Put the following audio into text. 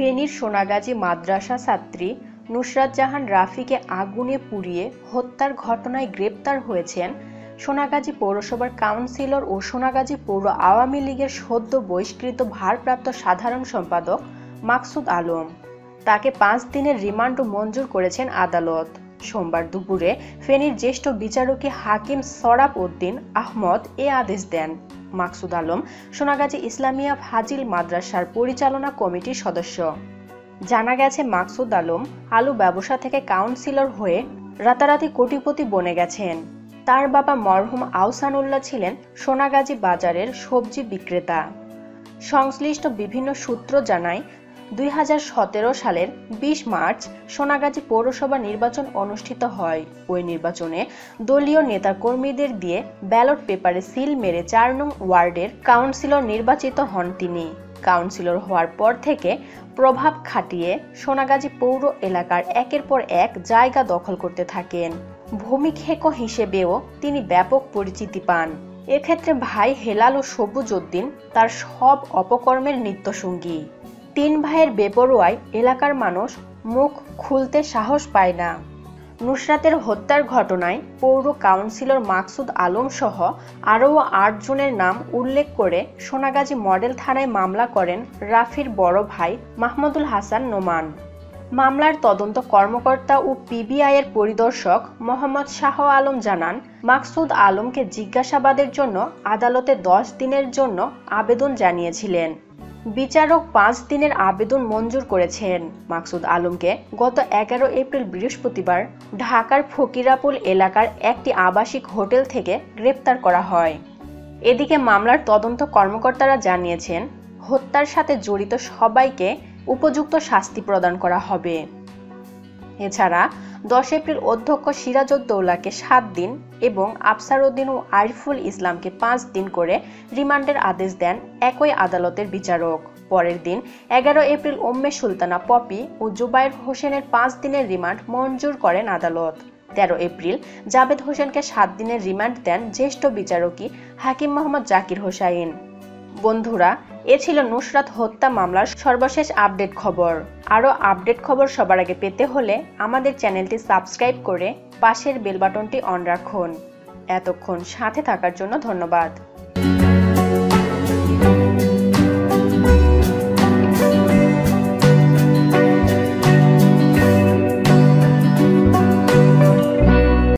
ফেনীর সোনাগাজী মাদ্রাসা ছাত্রী নুসরাত জাহান রাফিকে আগুনে পুড়িয়ে হত্যার ঘটনায় গ্রেপ্তার হয়েছেন সোনাগাজী পৌরসভার কাউন্সিলর ও সোনাগাজী পৌর আওয়ামী লীগের সদ্য বহিষ্কৃত ভারপ্রাপ্ত সাধারণ সম্পাদক মাকসুদ আলম। তাকে 5 দিনের রিমান্ড মঞ্জুর করেছেন আদালত। সোমবার দুপুরে ফেনীর জ্যেষ্ঠ বিচারকী হাকিম সরাফ উদ্দিন আহমদ এ আদেশ দেন। মাকসুদ আলম সোনাগাজী ইসলামিয়া ফাজিল মাদ্রাসার পরিচালনা কমিটির সদস্য। জানা গেছে, মাকসুদ আলম আলু ব্যবসা থেকে কাউন্সিলর হয়ে রাতারাতি কোটিপতি বনে গেছেন। তার বাবা মরহুম আহসানুল্লাহ ছিলেন সোনাগাজী বাজারের সবজি বিক্রেতা। সংশ্লিষ্ট বিভিন্ন সূত্র জানায়, 2017 সালের 20 মার্চ সোনাগাজী পৌরসভা নির্বাচন অনুষ্ঠিত হয়। ওই নির্বাচনে দলীয় নেতাকর্মীদের দিয়ে ব্যালট পেপারে সিল মেরে 4 নং ওয়ার্ডের কাউন্সিলর নির্বাচিত হন তিনি। কাউন্সিলর হওয়ার পর থেকে প্রভাব খাটিয়ে সোনাগাজী পৌর এলাকার একের পর এক জায়গা দখল করতে থাকেন। ভূমিক্ষেক হিসেবেও তিনি ব্যাপক পরিচিতি পান। এক্ষেত্রে ভাই হেলাল ও সবুজ উদ্দিন তার সব অপকর্মের নিত্যসঙ্গী। 3 ভাইয়ের বেপরোয়ায় এলাকার মানুষ মুখ খুলতে সাহস পায় না। নুসরাতের হত্যার ঘটনায় পৌর কাউন্সিলর মাকসুদ আলম সহ আরও 8 জনের নাম উল্লেখ করে সোনাগাজী মডেল থানায় মামলা করেন রাফির বড় ভাই মাহমুদুল হাসান নোমান। মামলার তদন্ত কর্মকর্তা ও পিবিআইয়ের পরিদর্শক মোহাম্মদ শাহ আলম জানান, মাকসুদ আলমকে জিজ্ঞাসাবাদের জন্য আদালতে 10 দিনের জন্য আবেদন জানিয়েছিলেন। বিচারক 5 দিনের আবেদন মঞ্জুর করেছেন। মাকসুদ আলমকে গত 11 এপ্রিল বৃহস্পতিবার ঢাকার ফকিরাপুল এলাকার একটি আবাসিক হোটেল থেকে গ্রেপ্তার করা হয়। এদিকে মামলার তদন্ত কর্মকর্তারা জানিয়েছেন, হত্যার সাথে জড়িত সবাইকে উপযুক্ত শাস্তি প্রদান করা হবে। এছাড়া 10 এপ্রিল অধ্যক্ষ সিরাজউদ্দৌলাকে 7 দিন এবং আফসার উদ্দিন ও আরিফুল ইসলামকে 5 দিন করে রিমান্ডের আদেশ দেন একই আদালতের বিচারক। পরের দিন 11 এপ্রিল উম্মে সুলতানা পপি ও জুবায়ের হোসেনের 5 দিনের রিমান্ড মঞ্জুর করেন আদালত। 13 এপ্রিল জাবেদ হোসেনকে 7 দিনের রিমান্ড দেন জ্যেষ্ঠ বিচারকী হাকিম মোহাম্মদ জাকির হোসাইন। বন্ধুরা, এ ছিল নুসরাত হত্যা মামলার সর্বশেষ আপডেট খবর। আরও আপডেট খবর সবার আগে পেতে হলে আমাদের চ্যানেলটি সাবস্ক্রাইব করে পাশের বেল বাটনটি অন রাখুন। এতক্ষণ সাথে থাকার জন্য ধন্যবাদ।